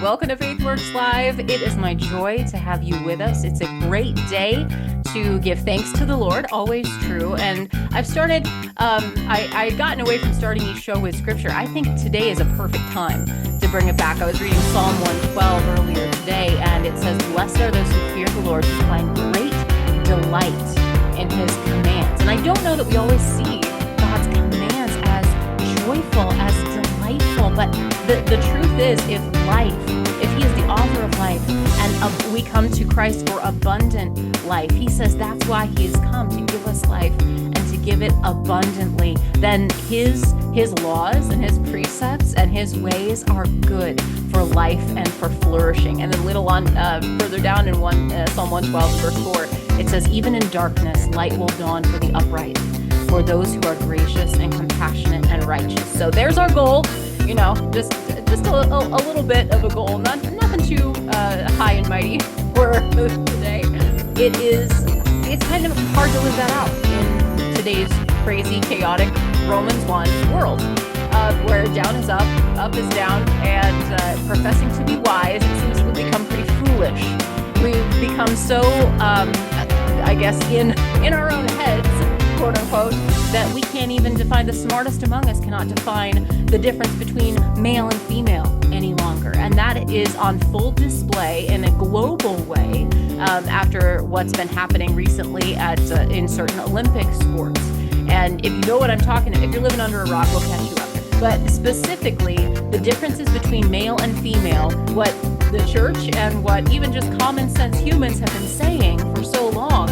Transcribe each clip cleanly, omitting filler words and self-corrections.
Welcome to FaithWorks Live. It is my joy to have you with us. It's a great day to give thanks to the Lord, always true. And I've started, I had gotten away from starting each show with scripture. I think today is a perfect time to bring it back. I was reading Psalm 112 earlier today, and it says, "Blessed are those who fear the Lord, who find great delight in his commands." And I don't know that we always see God's commands as joyful, as delightful, but the truth is, if he is the author of life, and we come to Christ for abundant life, he says that's why he has come, to give us life and to give it abundantly, then his laws and his precepts and his ways are good for life and for flourishing. And then little on further down in Psalm 112 verse 4, it says, "Even in darkness light will dawn for the upright, for those who are gracious and compassionate and righteous." So there's our goal, just a little bit of a goal, nothing too high and mighty for today. It's kind of hard to live that out in today's crazy, chaotic Romans 1 world, where down is up is down, and professing to be wise, it seems we've become pretty foolish. We've become so, I guess, in our own heads, quote unquote, that we can't even define, the smartest among us cannot define the difference between male and female any longer. And that is on full display in a global way after what's been happening recently in certain Olympic sports. And if you know what I'm talking about, if you're living under a rock, we'll catch you up. But specifically, the differences between male and female, what the church and what even just common sense humans have been saying for so long,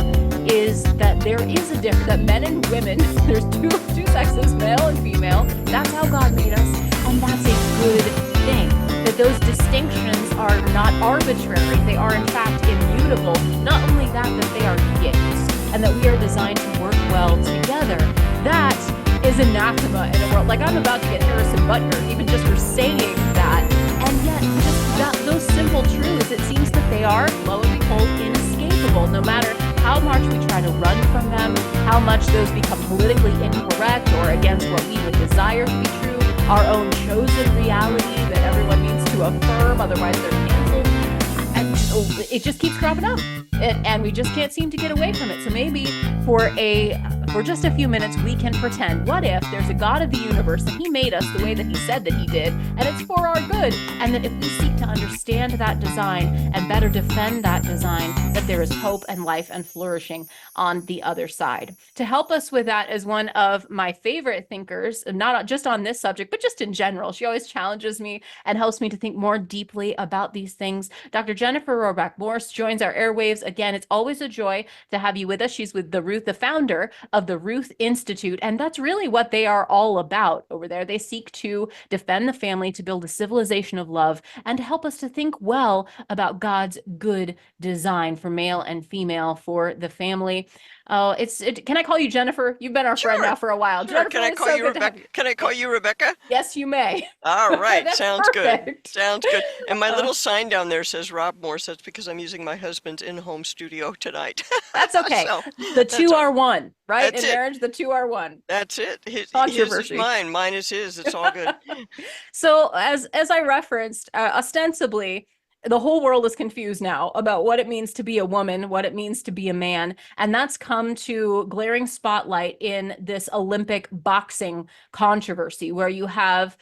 is that there is a difference, that men and women, there's two sexes, male and female. That's how God made us, and that's a good thing. That those distinctions are not arbitrary, they are in fact immutable. Not only that they are gifts, and that we are designed to work well together. That is anathema in a world, like I'm about to get Harrison Butker, even just for saying that. And yet, just those simple truths, it seems that they are, lo and behold, inescapable, no matter how much we try to run from them, how much those become politically incorrect or against what we would desire to be true, our own chosen reality that everyone needs to affirm, otherwise they're canceled. And it just keeps cropping up, and we just can't seem to get away from it. So maybe for just a few minutes, we can pretend, what if there's a God of the universe and he made us the way that he said that he did, and it's for our good, and that if we seek to understand that design and better defend that design, that there is hope and life and flourishing on the other side. To help us with that is one of my favorite thinkers, not just on this subject, but just in general. She always challenges me and helps me to think more deeply about these things. Dr. Jennifer Roback Morse joins our airwaves. Again, it's always a joy to have you with us. She's with Ruth, the founder of the Ruth Institute, and that's really what they are all about over there. They seek to defend the family, to build a civilization of love, and to help us to think well about God's good design for male and female for the family. Oh, can I call you Jennifer? You've been our friend now for a while. Sure. Jennifer, Can I call you Rebecca? Can I call you Rebecca? Yes, you may. All right. Sounds perfect. good. Sounds good. And my little sign down there says Rob Morse. That's because I'm using my husband's in-home studio tonight. That's okay. So, the two are one, right? That's In it. marriage, the two are one. That's it. His is mine. Mine is his. It's all good. So as I referenced, ostensibly, the whole world is confused now about what it means to be a woman, what it means to be a man. And that's come to glaring spotlight in this Olympic boxing controversy, where you have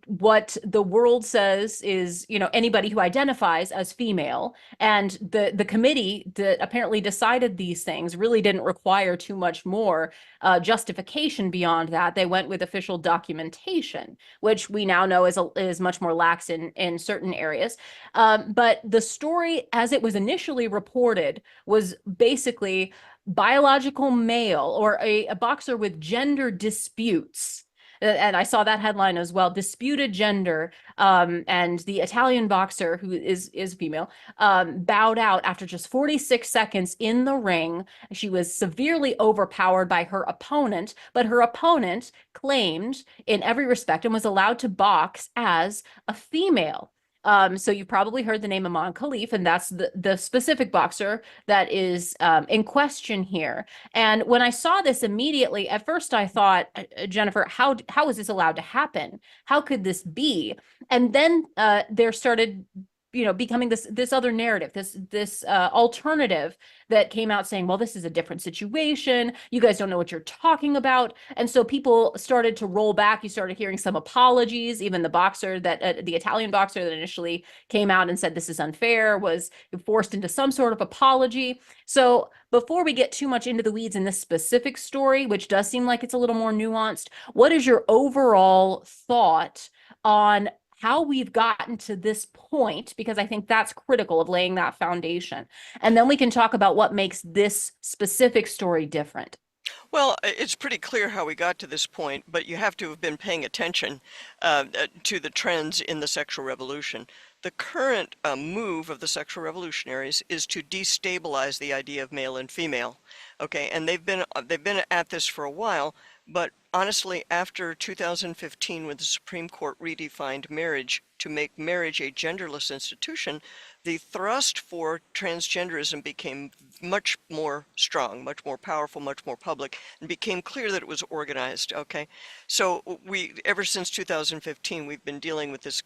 what the world says is, anybody who identifies as female, and the committee that apparently decided these things really didn't require too much more justification beyond that. They went with official documentation, which we now know is much more lax in certain areas. But the story, as it was initially reported, was basically biological male, or a boxer with gender disputes. And I saw that headline as well, disputed gender, and the Italian boxer, who is female, bowed out after just 46 seconds in the ring. She was severely overpowered by her opponent, but her opponent claimed in every respect and was allowed to box as a female. So you've probably heard the name Imane Khelif, and that's the specific boxer that is in question here. And when I saw this immediately, at first I thought, Jennifer, how is this allowed to happen? How could this be? And then there started, becoming this other narrative, this alternative that came out saying, well, this is a different situation. You guys don't know what you're talking about. And so people started to roll back. You started hearing some apologies. Even the boxer the Italian boxer that initially came out and said this is unfair was forced into some sort of apology. So before we get too much into the weeds in this specific story, which does seem like it's a little more nuanced, what is your overall thought on how we've gotten to this point? Because I think that's critical of laying that foundation. And then we can talk about what makes this specific story different. Well, it's pretty clear how we got to this point, but you have to have been paying attention to the trends in the sexual revolution. The current move of the sexual revolutionaries is to destabilize the idea of male and female. Okay, and they've been at this for a while, but honestly, after 2015, when the Supreme Court redefined marriage to make marriage a genderless institution, the thrust for transgenderism became much more strong, much more powerful, much more public, and became clear that it was organized. Okay, so ever since 2015, we've been dealing with this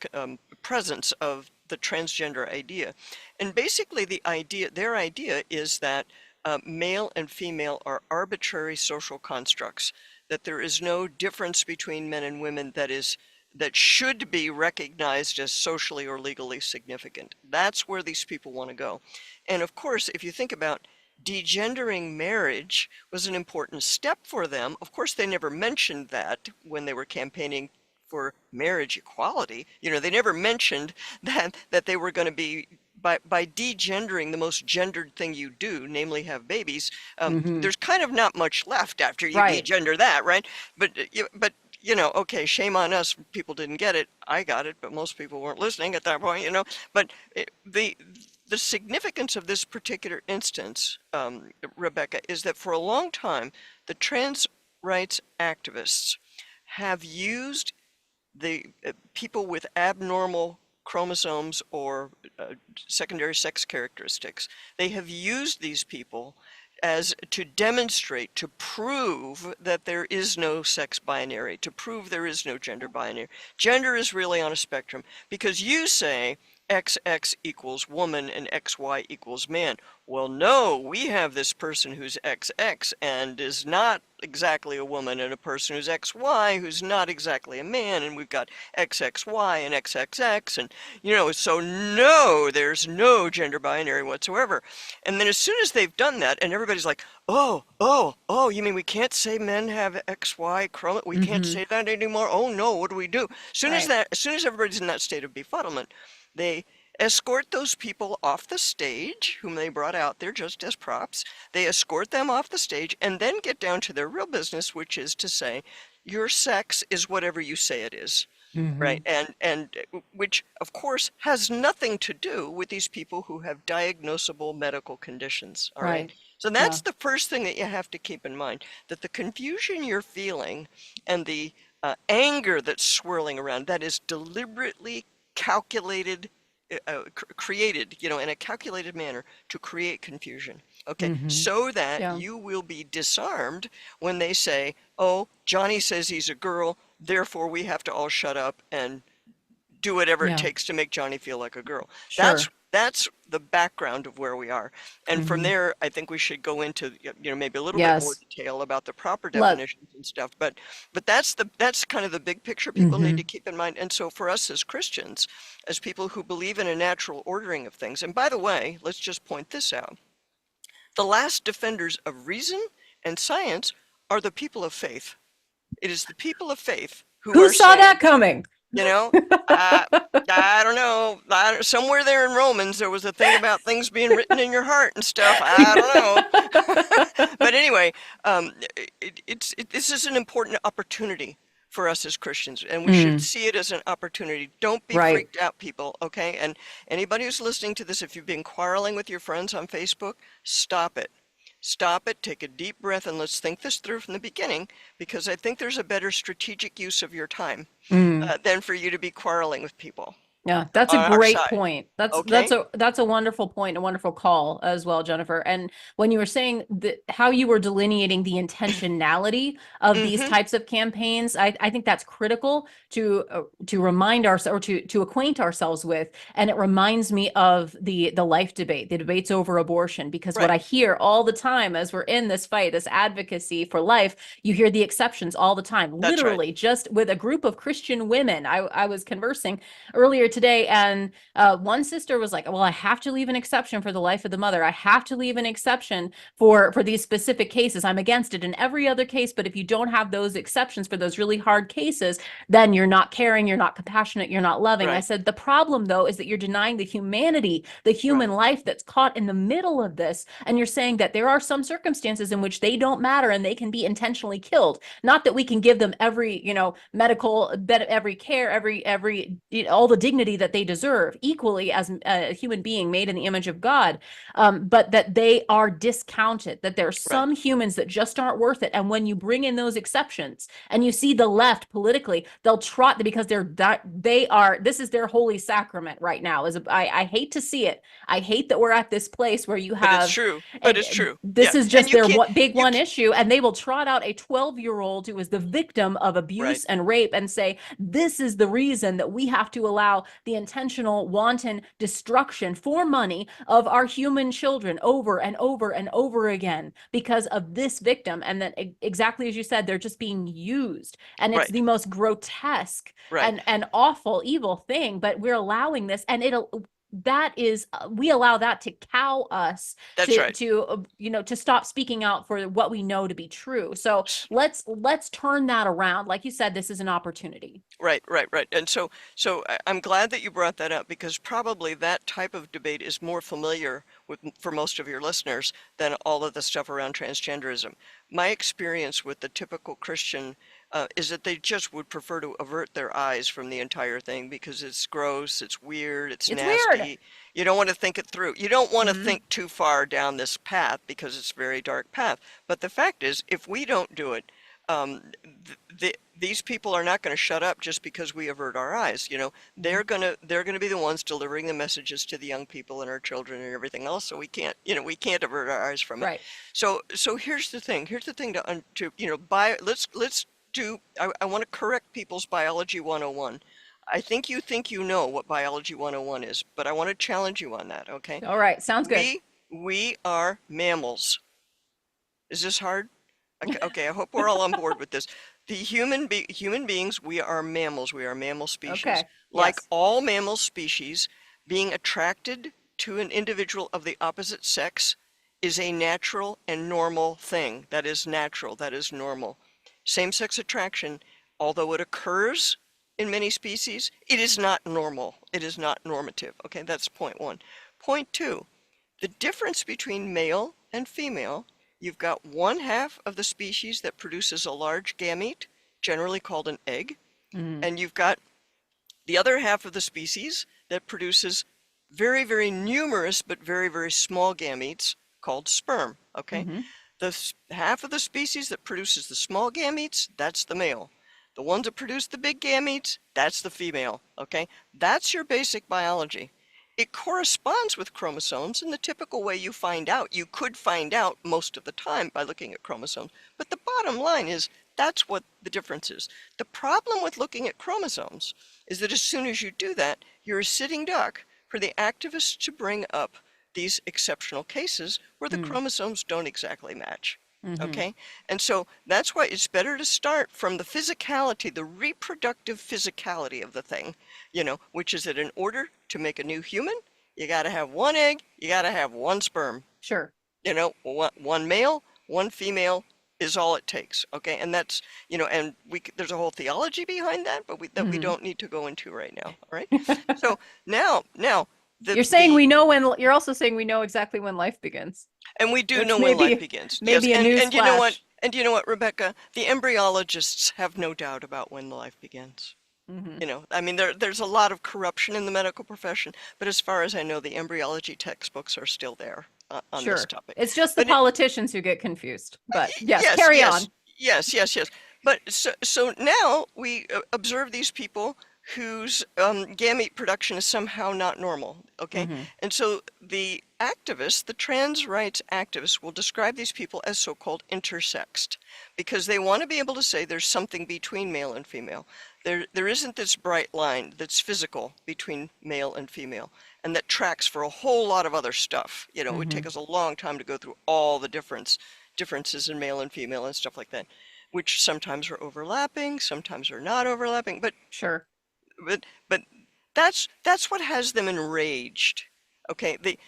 presence of the transgender idea, and basically their idea is that male and female are arbitrary social constructs, that there is no difference between men and women that should be recognized as socially or legally significant. That's where these people want to go. And of course, if you think about degendering marriage was an important step for them. Of course, they never mentioned that when they were campaigning for marriage equality. They never mentioned that they were going to be by degendering the most gendered thing you do, namely have babies. There's kind of not much left after you Right. degender that, right? But okay, shame on us. People didn't get it. I got it, but most people weren't listening at that point. But the significance of this particular instance, Rebecca, is that for a long time, the trans rights activists have used the people with abnormal chromosomes or secondary sex characteristics. They have used these people as to demonstrate, to prove that there is no sex binary, to prove there is no gender binary. Gender is really on a spectrum because you say XX equals woman and XY equals man. Well, no, we have this person who's XX and is not exactly a woman, and a person who's XY who's not exactly a man, and we've got XXY and XXX, and so no, there's no gender binary whatsoever. And then as soon as they've done that, and everybody's like, oh, you mean we can't say men have XY chromosome? We can't say that anymore? Oh no, what do we do? Right. As soon as everybody's in that state of befuddlement, they escort those people off the stage, whom they brought out there just as props. They escort them off the stage and then get down to their real business, which is to say, your sex is whatever you say it is. Right, and which of course has nothing to do with these people who have diagnosable medical conditions. All right, Right. so Yeah. that's the first thing that you have to keep in mind, that the confusion you're feeling and the anger that's swirling around, that is deliberately calculated, created, in a calculated manner to create confusion. Okay, so that Yeah. you will be disarmed when they say, oh, Johnny says he's a girl, therefore we have to all shut up and do whatever it Yeah. takes to make Johnny feel like a girl. Sure. That's the background of where we are. And from hmm there, I think we should go into, maybe a little bit more Yes. detail about the proper Love. definitions and stuff. But that's kind of the big picture people need to hmm keep in mind. And so for us as Christians, as people who believe in a natural ordering of things, and by the way, let's just point this out. The last defenders of reason and science are the people of faith. It is the people of faith who Who are saw that saying, coming? you know, I, I don't know. Somewhere there in Romans, there was a thing about things being written in your heart and stuff. I don't know. But anyway, this is an important opportunity for us as Christians, and we should Mm, see it as an opportunity. Don't be right. freaked out, people, okay? And anybody who's listening to this, if you've been quarreling with your friends on Facebook, stop it. Stop it, take a deep breath, and let's think this through from the beginning, because I think there's a better strategic use of your time Mm. than for you to be quarreling with people. Yeah, that's a our great side. point. That's Okay? that's a wonderful point, a wonderful call as well, Jennifer. And when you were saying that how you were delineating the intentionality of these Mm-hmm. types of campaigns, I think that's critical to remind ourselves or to acquaint ourselves with. And it reminds me of the life debate, the debates over abortion, because what Right. I hear all the time as we're in this fight, this advocacy for life, you hear the exceptions all the time. That's right. Literally, just with a group of Christian women, I was conversing earlier today, and one sister was like, well, I have to leave an exception for the life of the mother. I have to leave an exception for these specific cases. I'm against it in every other case, but if you don't have those exceptions for those really hard cases, then you're not caring, you're not compassionate, you're not loving. I Right. said the problem though is that you're denying the humanity, the Right. human life that's caught in the middle of this, and you're saying that there are some circumstances in which they don't matter and they can be intentionally killed. Not that we can give them every, medical, every care, every all the dignity that they deserve equally as a human being made in the image of God, but that they are discounted, that there are Right. some humans that just aren't worth it. And when you bring in those exceptions and you see the left politically, they'll trot because they are, this is their holy sacrament right now. I hate to see it. I hate that we're at this place where you But it's have, true. But it's and true. this Yeah. is And just their big you one can't, issue, and they will trot out a 12-year-old who is the victim of right. abuse and rape and say, this is the reason that we have to allow the intentional, wanton destruction for money of our human children over and over and over again because of this victim. And then exactly as you said, they're just being used. And it's Right. the most grotesque Right. and awful, evil thing, but we're allowing this, and that is we allow that to cow us That's to right. to stop speaking out for what we know to be true. So let's turn that around. Like you said, this is an opportunity. Right, right, right. And I'm glad that you brought that up because probably that type of debate is more familiar for most of your listeners than all of the stuff around transgenderism. My experience with the typical Christian is that they just would prefer to avert their eyes from the entire thing because it's gross, it's weird, it's It's weird. nasty. You don't want to think it through. You don't want to Mm-hmm. think too far down this path because it's a very dark path. But the fact is, if we don't do it, um, these people are not going to shut up just because we avert our eyes. They're gonna be the ones delivering the messages to the young people and our children and everything else. So we can't avert our eyes from it. Right. So here's the thing. Here's the thing to by let's do. I want to correct people's biology 101. I think you know what biology 101 is, but I want to challenge you on that. Okay? All right. Sounds good. We are mammals. Is this hard? Okay, I hope we're all on board with this. Human beings, we are mammals. We are mammal species. Okay. Like Yes. all mammal species, being attracted to an individual of the opposite sex is a natural and normal thing. That is natural. That is normal. Same-sex attraction, although it occurs in many species, it is not normal. It is not normative. Okay, that's point one. Point two, the difference between male and female, you've got one half of the species that produces a large gamete, generally called an egg, Mm-hmm. and you've got the other half of the species that produces very, very numerous but very, very small gametes called sperm. Okay? Mm-hmm. The half of the species that produces the small gametes, that's the male. The ones that produce the big gametes, that's the female. Okay? That's your basic biology. It corresponds with chromosomes in the typical way you find out. You could find out most of the time by looking at chromosomes. But the bottom line is that's what the difference is. The problem with looking at chromosomes is that as soon as you do that, you're a sitting duck for the activists to bring up these exceptional cases where the chromosomes don't exactly match. Mm-hmm. Okay? And so that's why it's better to start from the physicality, the reproductive physicality of the thing, which is that in order to make a new human, you got to have one egg, you got to have one sperm. Sure. One male, one female is all it takes. Okay? And that's, and there's a whole theology behind that, but we Mm-hmm. don't need to go into right now. All right? So now You're saying we know when, you're also saying we know exactly when life begins, and we do which know may when life be begins. Yes, maybe a and news you know what? flash. And you know what, Rebecca? The embryologists have no doubt about when life begins. Mm-hmm. I mean, there's a lot of corruption in the medical profession, but as far as I know, the embryology textbooks are still there on this Sure. topic. It's just the But politicians who get confused. But yes, yes, carry on. yes, yes, yes, yes. But so now we observe these people whose gamete production is somehow not normal, okay? Mm-hmm. And so the activists, the trans rights activists, will describe these people as so-called intersexed because they want to be able to say there's something between male and female. There isn't this bright line that's physical between male and female and that tracks for a whole lot of other stuff. You know, it would Mm-hmm. take us a long time to go through all the differences in male and female and stuff like that, which sometimes are overlapping, sometimes are not overlapping, Sure. but that's what has them enraged. Okay, the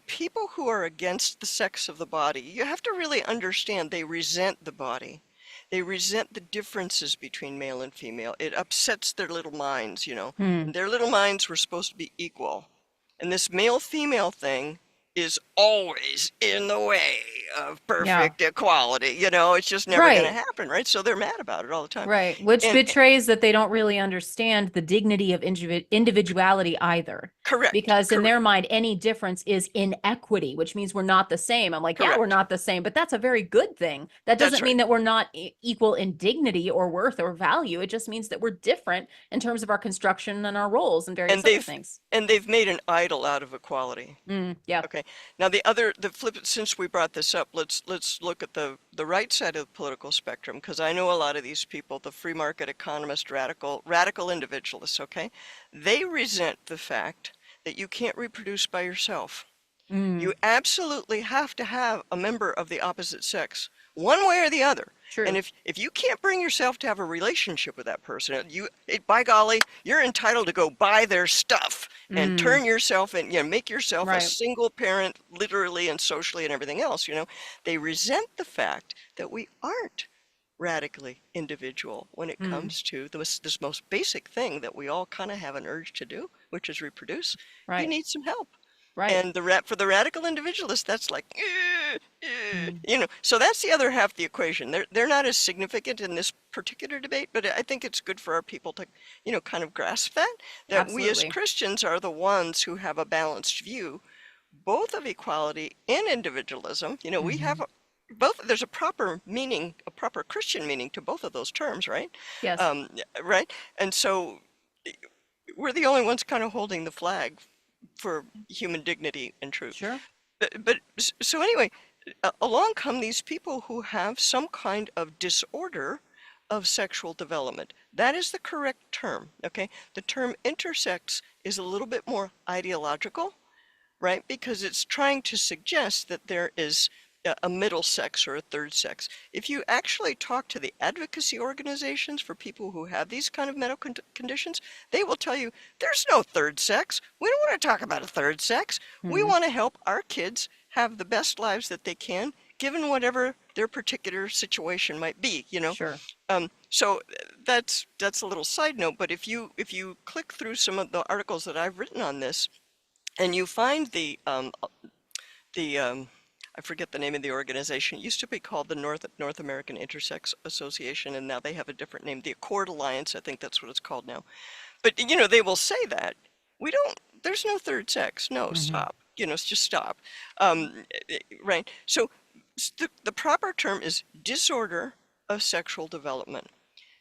people who are against the sex of the body, you have to really understand they resent the body. They resent the differences between male and female. It upsets their little minds, you know. Hmm. And their little minds were supposed to be equal. And this male-female thing is always in the way of Yeah. perfect equality. You know, it's just never going to Right. happen, right? So they're mad about it all the time. Right. Which And betrays that they don't really understand the dignity of individuality either. correct, Because in their correct, mind, any difference is inequity, which means we're not the same. I'm like, yeah, we're correct. not the same, but that's a very good thing. That That's doesn't right. mean that we're not equal in dignity or worth or value. It just means that we're different in terms of our construction and our roles and And various other they've things. and they've made an idol out of equality. Yeah, Okay. Now the flip, since we brought this up, let's look at the right side of the political spectrum, because I know a lot of these people, the free market economist, radical individualists, okay? They resent the fact that you can't reproduce by yourself. mm, You absolutely have to have a member of the opposite sex, one way or the other. And true. if you can't bring yourself to have a relationship with that person, by golly, you're entitled to go buy their stuff and Mm, turn yourself and, you know, make yourself a right. single parent, literally and socially and everything else. You know, they resent the fact that we aren't radically individual when it Mm, comes to this most basic thing that we all kind of have an urge to do, which is reproduce. You right. need some help. Right. And for the radical individualist, that's like, Mm, you know. So that's the other half of the equation. They're not as significant in this particular debate, but I think it's good for our people to, you know, kind of grasp that we as absolutely. Christians are the ones who have a balanced view, both of equality and individualism. You know, we have Hmm. both. There's a proper meaning, a proper Christian meaning to both of those terms, right? Yes. Right. And so we're the only ones kind of holding the flag for human dignity and truth. Sure. So anyway, along come these people who have some kind of disorder of sexual development. That is the correct term, okay? The term intersex is a little bit more ideological, right? Because it's trying to suggest that there is a middle sex or a third sex. If you actually talk to the advocacy organizations for people who have these kind of medical conditions, they will tell you there's no third sex. We don't want to talk about a third sex. We Hmm. want to help our kids have the best lives that they can, given whatever their particular situation might be, you know. Sure. So that's a little side note, but if you click through some of the articles that I've written on this, and you find the I forget the name of the organization. It used to be called the North American Intersex Association, and now they have a different name, the Accord Alliance. I think that's what it's called now. But you know, they will say that we don't. There's no third sex. No, Hmm. stop. You know, just stop. Right. So the proper term is disorder of sexual development,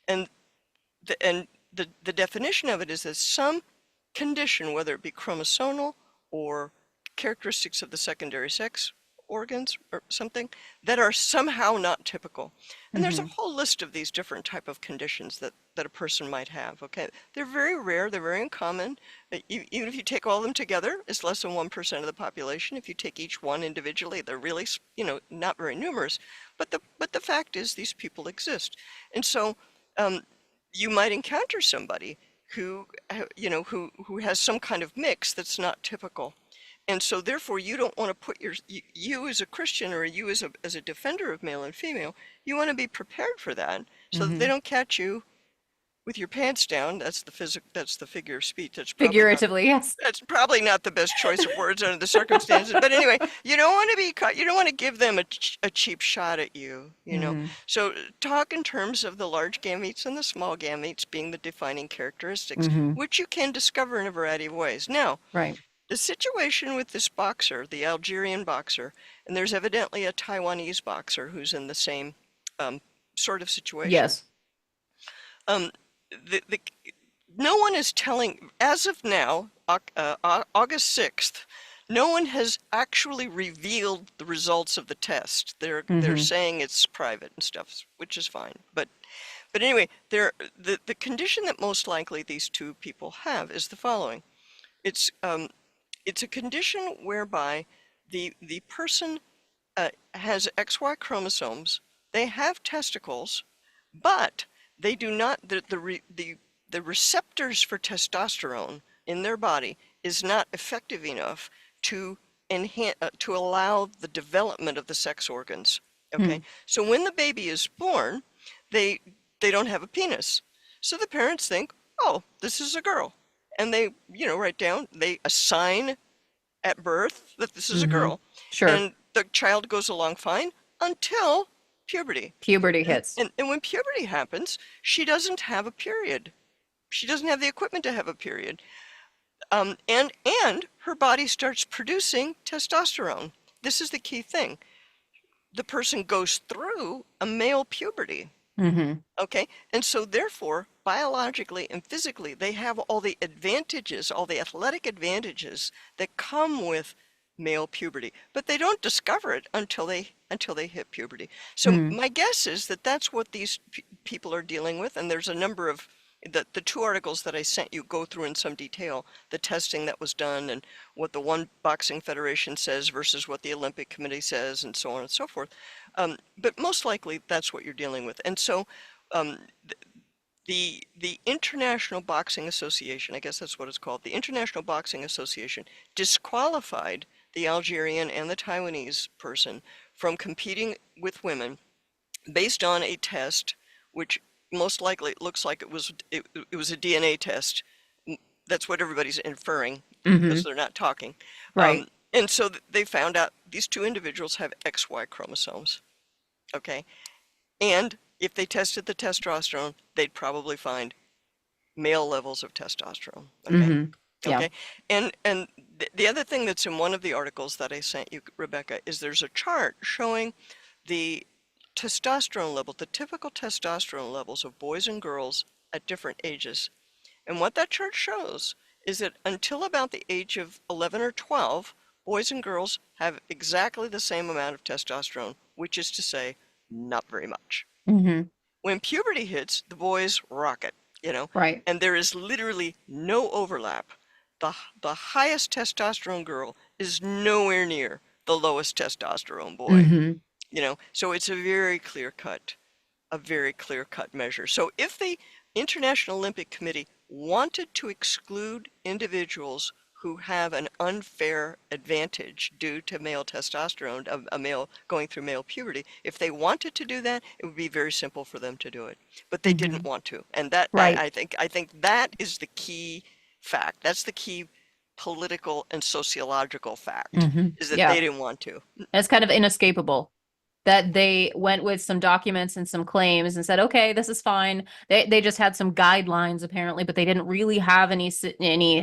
and the definition of it is that some condition, whether it be chromosomal or characteristics of the secondary sex organs or something, that are somehow not typical. And there's a Hmm. whole list of these different type of conditions that a person might have, okay? They're very rare, they're very uncommon. Even if you take all of them together, it's less than 1% of the population. If you take each one individually, they're really, you know, not very numerous. But the fact is these people exist. And so um, you might encounter somebody who you know who has some kind of mix that's not typical, and so therefore you don't want to put you as a Christian or you as a defender of male and female, you want to be prepared for that so that they Hmm. don't catch you with your pants down. That's the figure of speech. Figuratively, yes. That's probably not the best choice of words under the circumstances. But anyway, you don't want to be caught. You don't want to give them a cheap shot at you, you know. Hmm. So talk in terms of the large gametes and the small gametes being the defining characteristics, Hmm. which you can discover in a variety of ways. Now, Right. the situation with this boxer, the Algerian boxer, and there's evidently a Taiwanese boxer who's in the same um, sort of situation. Yes. Um, the no one is telling, as of now, August 6th, no one has actually revealed the results of the test. They're Mm-hmm. saying it's private and stuff, which is fine. But anyway, the condition that most likely these two people have is the following. It's it's a condition whereby the person has XY chromosomes, they have testicles, but they do not, the receptors for testosterone in their body is not effective enough to to allow the development of the sex organs. Okay, so when the baby is born, they they don't have a penis. So the parents think, oh, this is a girl. And they, write down, they assign at birth that this is a Mm-hmm. girl. Sure. And the child goes along fine until puberty. Puberty And, hits. and, and when puberty happens, she doesn't have a period. She doesn't have the equipment to have a period. And her body starts producing testosterone. This is the key thing. The person goes through a male puberty. Mm-hmm. Okay, and so therefore, biologically and physically, they have all the advantages, all the athletic advantages that come with male puberty, but they don't discover it until they hit puberty. So Mm-hmm. my guess is that that's what these people are dealing with, and there's a number of the two articles that I sent you go through in some detail the testing that was done and what the one boxing federation says versus what the Olympic Committee says and so on and so forth. But most likely that's what you're dealing with. And so um, the International Boxing Association, I guess that's what it's called, the International Boxing Association disqualified the Algerian and the Taiwanese person from competing with women based on a test which most likely it looks like it was a DNA test. That's what everybody's inferring Mm-hmm. because they're not talking. Right. And so they found out these two individuals have XY chromosomes. Okay. And if they tested the testosterone, they'd probably find male levels of testosterone. Okay. Mm-hmm. Yeah. Okay. And the other thing that's in one of the articles that I sent you, Rebecca, is there's a chart showing the testosterone level, the typical testosterone levels of boys and girls at different ages. And what that chart shows is that until about the age of 11 or 12, boys and girls have exactly the same amount of testosterone, which is to say, not very much. Mm-hmm. When puberty hits, the boys rocket, Right. and there is literally no overlap. The highest testosterone girl is nowhere near the lowest testosterone boy, Mm-hmm. so it's a very clear-cut measure. So if the International Olympic Committee wanted to exclude individuals who have an unfair advantage due to male testosterone, a male going through male puberty, if they wanted to do that, it would be very simple for them to do it. But they Mm-hmm. didn't want to. And that Right. I think that is the key fact. That's the key political and sociological fact, Mm-hmm. is that Yeah. they didn't want to. It's kind of inescapable that they went with some documents and some claims and said, okay, this is fine. They just had some guidelines apparently, but they didn't really have any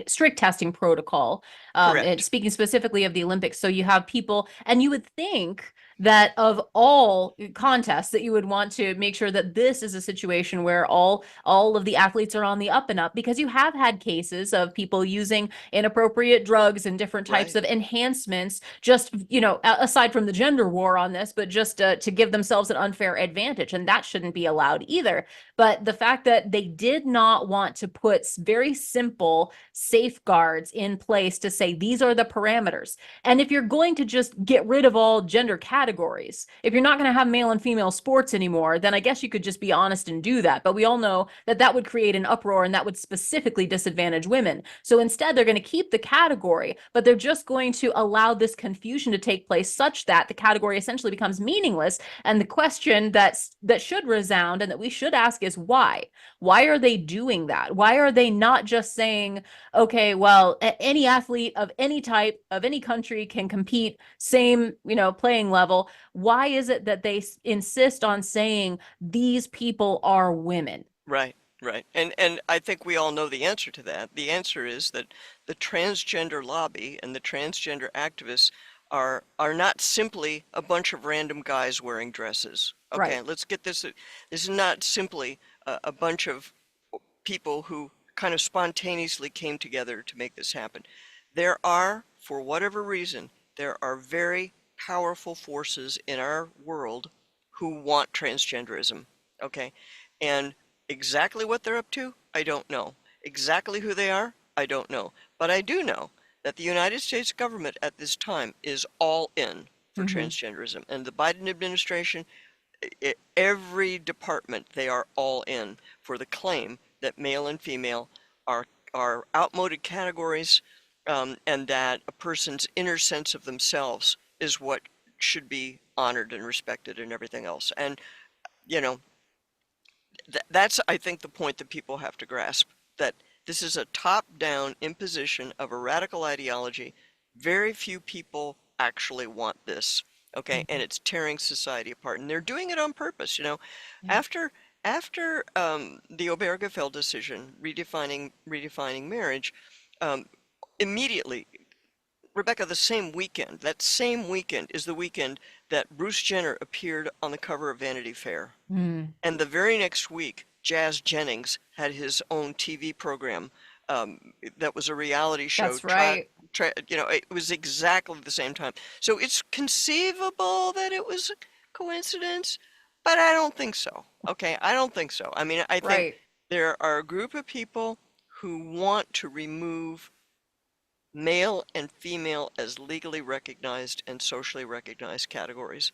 strict testing protocol. And Correct. speaking specifically of the Olympics, so you have people, and you would think that of all contests that you would want to make sure that this is a situation where all of the athletes are on the up and up, because you have had cases of people using inappropriate drugs and different types Right. of enhancements, just aside from the gender war on this, but just to give themselves an unfair advantage, and that shouldn't be allowed either. But the fact that they did not want to put very simple safeguards in place to say these are the parameters, and if you're going to just get rid of all gender categories, if you're not going to have male and female sports anymore, then I guess you could just be honest and do that. But we all know that that would create an uproar and that would specifically disadvantage women. So instead, they're going to keep the category, but they're just going to allow this confusion to take place such that the category essentially becomes meaningless. And the question that should resound and that we should ask is why? Why are they doing that? Why are they not just saying, okay, well, any athlete of any type, of any country can compete, same, playing level? Why is it that they insist on saying these people are women? Right, right. And I think we all know the answer to that. The answer is that the transgender lobby and the transgender activists are not simply a bunch of random guys wearing dresses. Okay, Right. let's get this. This is not simply a bunch of people who kind of spontaneously came together to make this happen. For whatever reason, there are very powerful forces in our world who want transgenderism, okay? And exactly what they're up to, I don't know. Exactly who they are, I don't know. But I do know that the United States government at this time is all in for Mm-hmm. transgenderism. And the Biden administration, every department, they are all in for the claim that male and female are outmoded categories, and that a person's inner sense of themselves is what should be honored and respected and everything else. And you know, that's, I think, the point that people have to grasp, that this is a top-down imposition of a radical ideology. Very few people actually want this, okay? And Mm-hmm. it's tearing society apart, and they're doing it on purpose. Yeah. After the Obergefell decision, redefining marriage, um, immediately, Rebecca, that same weekend is the weekend that Bruce Jenner appeared on the cover of Vanity Fair. Mm. And the very next week, Jazz Jennings had his own TV program, that was a reality show. That's right. It was exactly the same time. So it's conceivable that it was a coincidence, but I don't think so. Okay, I don't think so. I mean, I think Right. there are a group of people who want to remove male and female as legally recognized and socially recognized categories.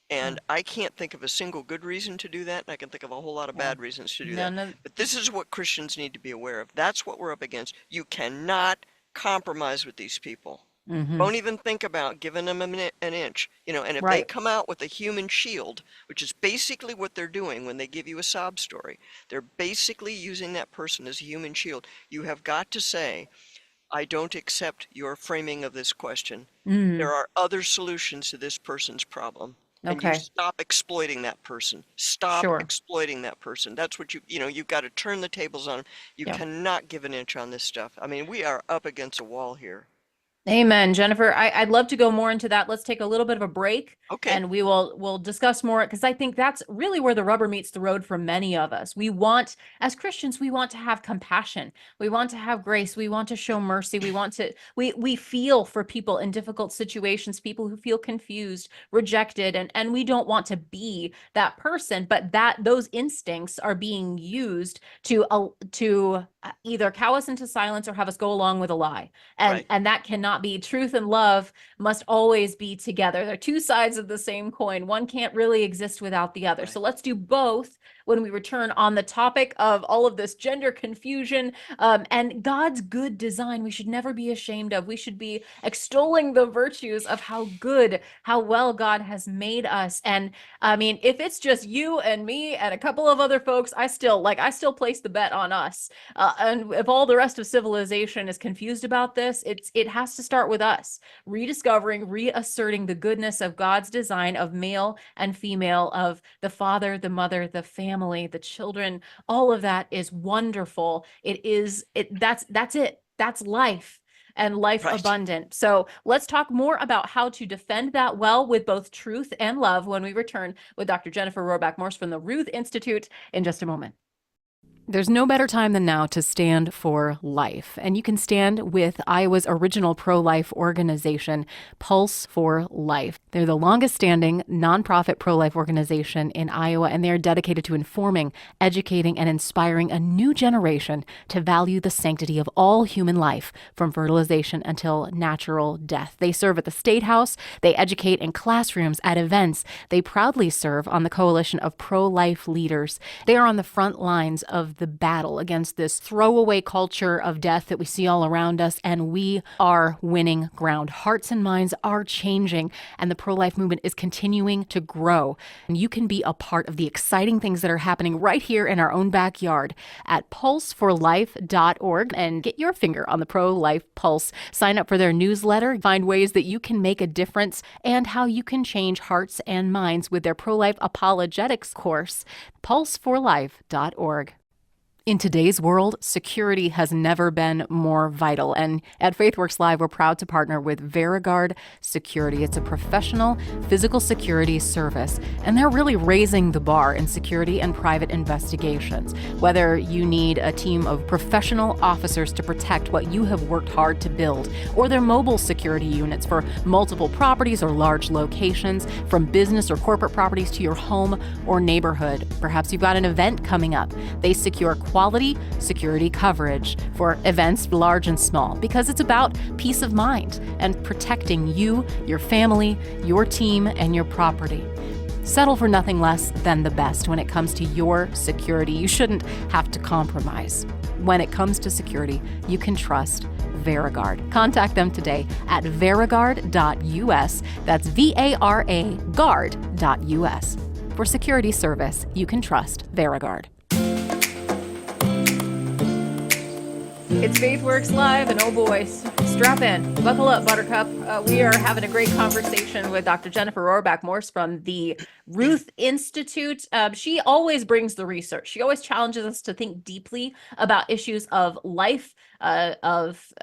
Mm. And I can't think of a single good reason to do that, and I can think of a whole lot of Yeah. bad reasons to do that. None of. But this is what Christians need to be aware of. That's what we're up against. You cannot compromise with these people. Mm-hmm. Don't even think about giving them an inch. And if they Right. come out with a human shield, which is basically what they're doing when they give you a sob story, they're basically using that person as a human shield. You have got to say, I don't accept your framing of this question. Mm. There are other solutions to this person's problem. And you Okay. stop exploiting that person. Stop Sure. exploiting that person. That's what you've got to turn the tables on them. You Yeah. cannot give an inch on this stuff. I mean, we are up against a wall here. Amen, Jennifer. I'd love to go more into that. Let's take a little bit of a break Okay, and we'll discuss more because I think that's really where the rubber meets the road for many of us. As Christians, we want to have compassion. We want to have grace. We want to show mercy. We feel for people in difficult situations, people who feel confused, rejected, and we don't want to be that person, but those instincts are being used to either cow us into silence or have us go along with a lie. And right, and that cannot be. Truth and love must always be together. They're two sides of the same coin. One can't really exist without the other. right, So let's do both when we return on the topic of all of this gender confusion, and God's good design. We should never be ashamed of. We should be extolling the virtues of how well God has made us. And I mean, if it's just you and me and a couple of other folks, I still place the bet on us. And if all the rest of civilization is confused about this, it has to start with us rediscovering, reasserting the goodness of God's design of male and female, of the father, the mother, the family, the children. All of that is wonderful. That's it. That's life and life right. abundant. So let's talk more about how to defend that well with both truth and love when we return with Dr. Jennifer Roback Morse from the Ruth Institute in just a moment. There's no better time than now to stand for life. And you can stand with Iowa's original pro-life organization, Pulse for Life. They're the longest standing nonprofit pro-life organization in Iowa, and they're dedicated to informing, educating, and inspiring a new generation to value the sanctity of all human life, from fertilization until natural death. They serve at the State House. They educate in classrooms, at events. They proudly serve on the coalition of pro-life leaders. They are on the front lines of the battle against this throwaway culture of death that we see all around us, and we are winning ground. Hearts and minds are changing, and the pro-life movement is continuing to grow. And you can be a part of the exciting things that are happening right here in our own backyard at pulseforlife.org and get your finger on the pro-life pulse. Sign up for their newsletter, find ways that you can make a difference, and how you can change hearts and minds with their pro-life apologetics course, pulseforlife.org. In today's world, security has never been more vital. And at FaithWorks Live, we're proud to partner with VeriGuard Security. It's a professional physical security service, and they're really raising the bar in security and private investigations. Whether you need a team of professional officers to protect what you have worked hard to build, or their mobile security units for multiple properties or large locations, from business or corporate properties to your home or neighborhood. Perhaps you've got an event coming up. They secure quality security coverage for events large and small, because it's about peace of mind and protecting you, your family, your team, and your property. Settle for nothing less than the best when it comes to your security. You shouldn't have to compromise. When it comes to security, you can trust VeriGuard. Contact them today at verigard.us. That's VARA guard.us. For security service, you can trust VeriGuard. It's FaithWorks Live, and oh boy, strap in, buckle up, Buttercup. We are having a great conversation with Dr. Jennifer Roback Morse from the Ruth Institute. She always brings the research. She always challenges us to think deeply about issues of life, of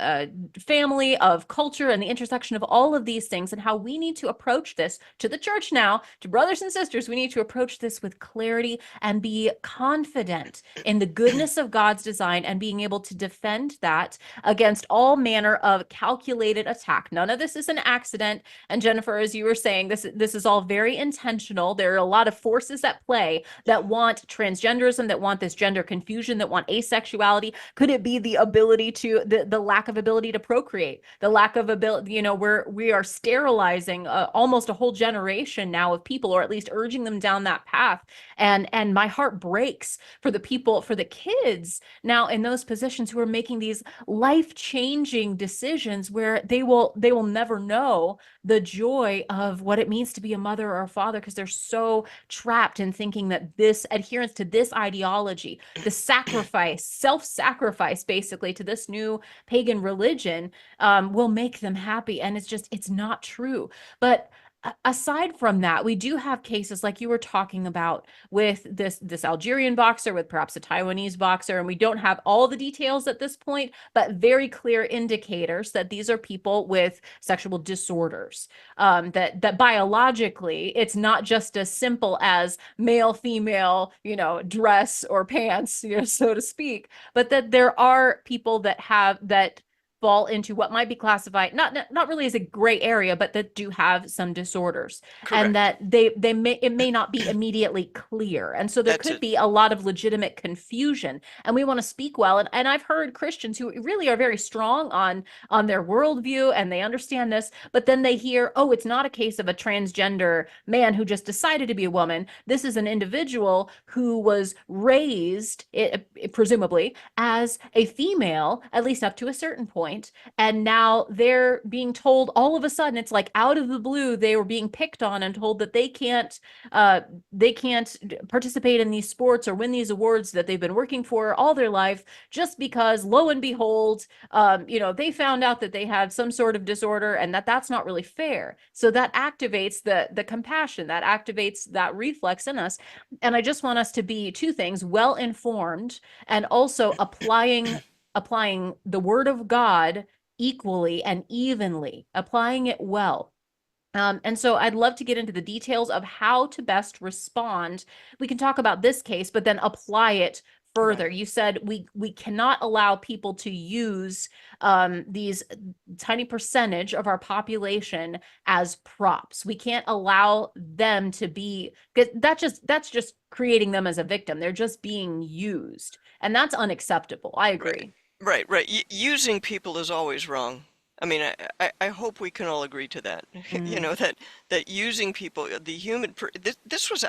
family, of culture, and the intersection of all of these things, and how we need to approach this to the church now, to brothers and sisters. We need to approach this with clarity and be confident in the goodness of God's design and being able to defend that against all manner of calculated attack. None of this is an accident. And Jennifer, as you were saying, this is all very intentional. There are a lot of forces at play that want transgenderism, that want this gender confusion, that want asexuality. Could it be the ability to the lack of ability to procreate, the lack of ability, we are sterilizing almost a whole generation now of people, or at least urging them down that path. And my heart breaks for the people, for the kids now in those positions who are making these life-changing decisions where they will never know the joy of what it means to be a mother or a father, because they're so trapped in thinking that this adherence to this ideology, the sacrifice, self-sacrifice basically to this new pagan religion will make them happy. And it's not true. But aside from that, we do have cases like you were talking about with this Algerian boxer, with perhaps a Taiwanese boxer, and we don't have all the details at this point, but very clear indicators that these are people with sexual disorders, that biologically it's not just as simple as male, female, dress or pants, so to speak, but that there are people that fall into what might be classified not really as a gray area, but that do have some disorders. Correct. And that it may not be immediately clear, and so there could be a lot of legitimate confusion. And we want to speak well. And I've heard Christians who really are very strong on their worldview, and they understand this, but then they hear, oh, it's not a case of a transgender man who just decided to be a woman. This is an individual who was raised, presumably, as a female, at least up to a certain point. And now they're being told all of a sudden, it's like out of the blue, they were being picked on and told that they can't participate in these sports or win these awards that they've been working for all their life, just because, lo and behold, they found out that they had some sort of disorder, and that's not really fair. So that activates the compassion, that activates that reflex in us. And I just want us to be two things: well informed, and also applying the word of God equally and evenly, applying it well. And so I'd love to get into the details of how to best respond. We can talk about this case, but then apply it further. You said we cannot allow people to use these tiny percentage of our population as props. We can't allow them to be, because that's just creating them as a victim. They're just being used, and that's unacceptable. I agree. Right. Using people is always wrong. I mean, I hope we can all agree to that. That using people, this was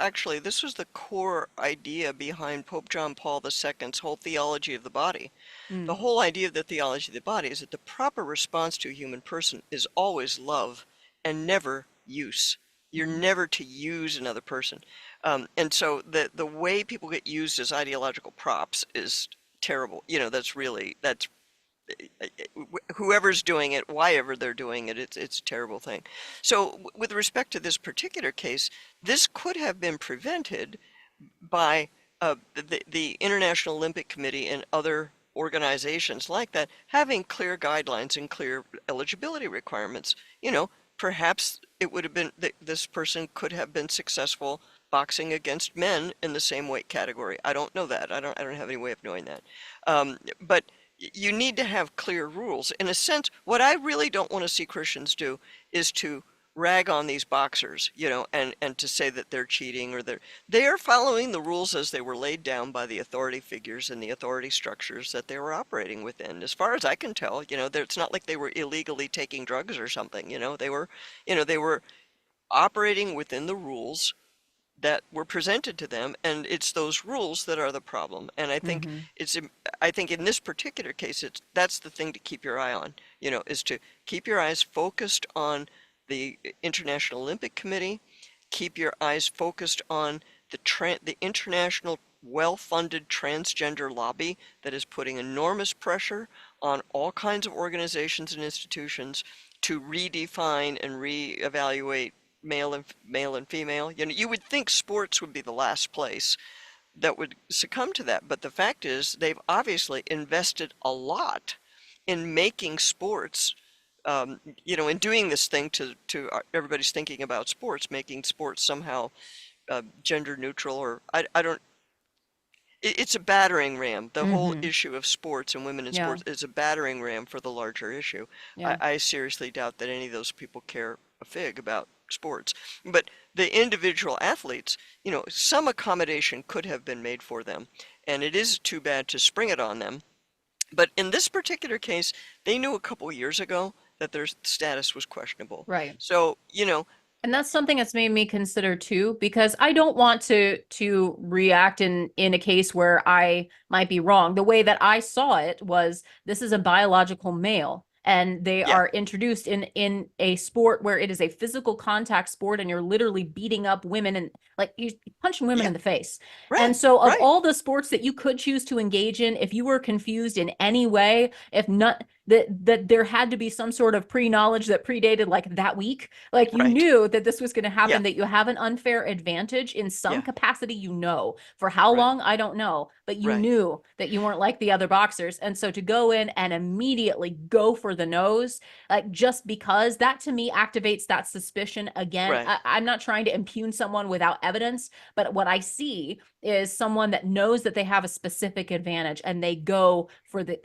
the core idea behind Pope John Paul II's whole theology of the body. The whole idea of the theology of the body is that the proper response to a human person is always love and never use. You're never to use another person. And so the way people get used as ideological props is terrible. That's whoever's doing it, why ever they're doing it, it's a terrible thing. So with respect to this particular case, this could have been prevented by the International Olympic Committee and other organizations like that having clear guidelines and clear eligibility requirements. You know, perhaps it would have been that this person could have been successful boxing against men in the same weight category. I don't know that. I don't have any way of knowing that. But you need to have clear rules. In a sense, what I really don't want to see Christians do is to rag on these boxers, and to say that they're cheating or they are following the rules as they were laid down by the authority figures and the authority structures that they were operating within. As far as I can tell, it's not like they were illegally taking drugs or something, they were operating within the rules that were presented to them, and it's those rules that are the problem. And Mm-hmm. I think in this particular case, that's the thing to keep your eye on, is to keep your eyes focused on the International Olympic Committee, keep your eyes focused on the international well-funded transgender lobby that is putting enormous pressure on all kinds of organizations and institutions to redefine and reevaluate male and female. You would think sports would be the last place that would succumb to that, but the fact is they've obviously invested a lot in making sports, in doing this thing to everybody's thinking about sports, making sports somehow gender neutral, or I don't. It's a battering ram. The whole Mm-hmm. issue of sports and women in Yeah. sports is a battering ram for the larger issue. Yeah. I seriously doubt that any of those people care a fig about sports. But the individual athletes, some accommodation could have been made for them. And it is too bad to spring it on them. But in this particular case, they knew a couple years ago that their status was questionable. Right. So, And that's something that's made me consider too, because I don't want to react in a case where I might be wrong. The way that I saw it was this is a biological male, and they yeah, are introduced in a sport where it is a physical contact sport, and you're literally beating up women and like you're punching women yeah, in the face. And right, so of right, all the sports that you could choose to engage in, if you were confused in any way, if not that there had to be some sort of pre-knowledge that predated like that week, like you right. knew that this was going to Yeah, happen, that you have an unfair advantage in some yeah, capacity, for how right, long, I don't know, but you right, knew that you weren't like the other boxers. And so to go in and immediately go for the nose, like just because that to me activates that suspicion again. right. I'm not trying to impugn someone without evidence, but what I see is someone that knows that they have a specific advantage and they go for the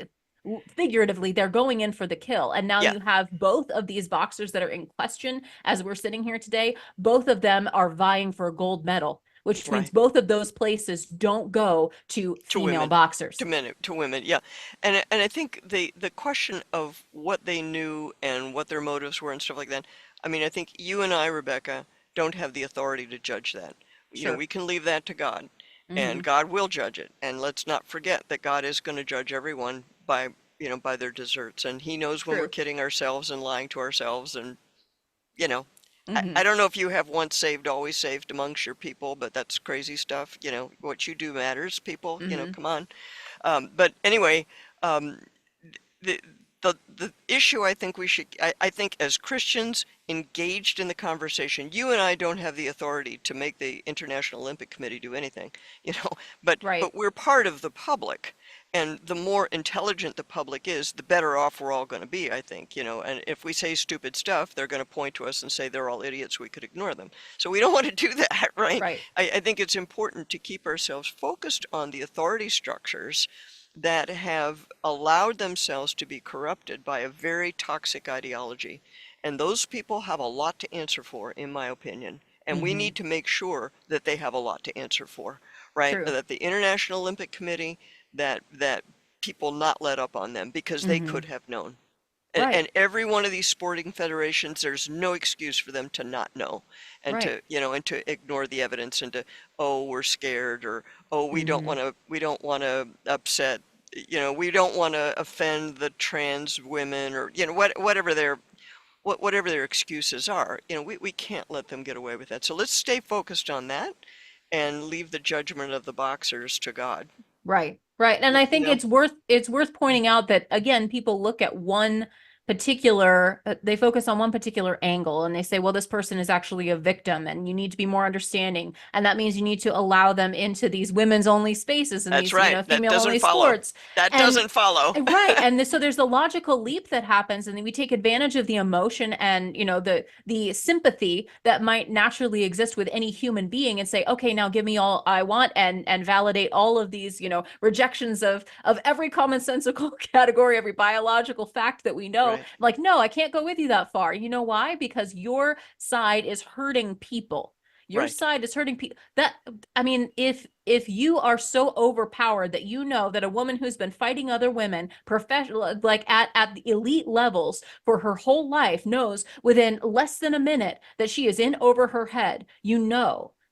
figuratively, they're going in for the kill. And now Yeah, you have both of these boxers that are in question as we're sitting here today. Both of them are vying for a gold medal, which means right. both of those places don't go to To female women, boxers. to women. Yeah, and I think the question of what they knew and what their motives were and stuff like that. I mean, I think you and I, Rebecca, don't have the authority to judge that. Sure. We can leave that to God, and Mm-hmm. God will judge it. And let's not forget that God is going to judge everyone by their deserts, and He knows when we're True. kidding ourselves and lying to ourselves, and you know, I Mm-hmm. don't know if you have once saved, always saved amongst your people, but that's crazy stuff. What you do matters, people. Mm-hmm. Come on. But anyway, um, the the issue I think I think as Christians engaged in the conversation, you and I don't have the authority to make the International Olympic Committee do anything, you know, Right. but we're part of the public. And the more intelligent the public is, the better off we're all going to be, I think, and if we say stupid stuff, they're going to point to us and say they're all idiots, we could ignore them. So we don't want to do that, right? Right. I think it's important to keep ourselves focused on the authority structures that have allowed themselves to be corrupted by a very toxic ideology. And those people have a lot to answer for, in my opinion. And we Mm-hmm. need to make sure that they have a lot to answer for, right? True. That the International Olympic Committee, that people not let up on them because they Mm-hmm. could have known. Right. And every one of these sporting federations, there's no excuse for them to not know and Right. to ignore the evidence and to, oh, we're scared, or, oh, Mm-hmm. we don't want to upset, we don't want to offend the trans women, or, whatever their excuses are. We can't let them get away with that. So let's stay focused on that and leave the judgment of the boxers to God. Right, right. And Y- I You think know? it's worth pointing out that again, people look at one particular they focus on one particular angle, and they say, well, this person is actually a victim and you need to be more understanding, and that means you need to allow them into these women's only spaces and That's these, right. That female doesn't only follow. sports. That And doesn't follow. right, and so there's a logical leap that happens, and then we take advantage of the emotion and the sympathy that might naturally exist with any human being, and say, okay, now give me all I want, and validate all of these rejections of every commonsensical category, every biological fact that we know. Right. Like, no, I can't go with you that far. You know why? Because your side is hurting people. Your Right. side is hurting people. That, I mean, if you are so overpowered that you know that a woman who's been fighting other women professional, like at the elite levels for her whole life, knows within less than a minute that she is in over her head,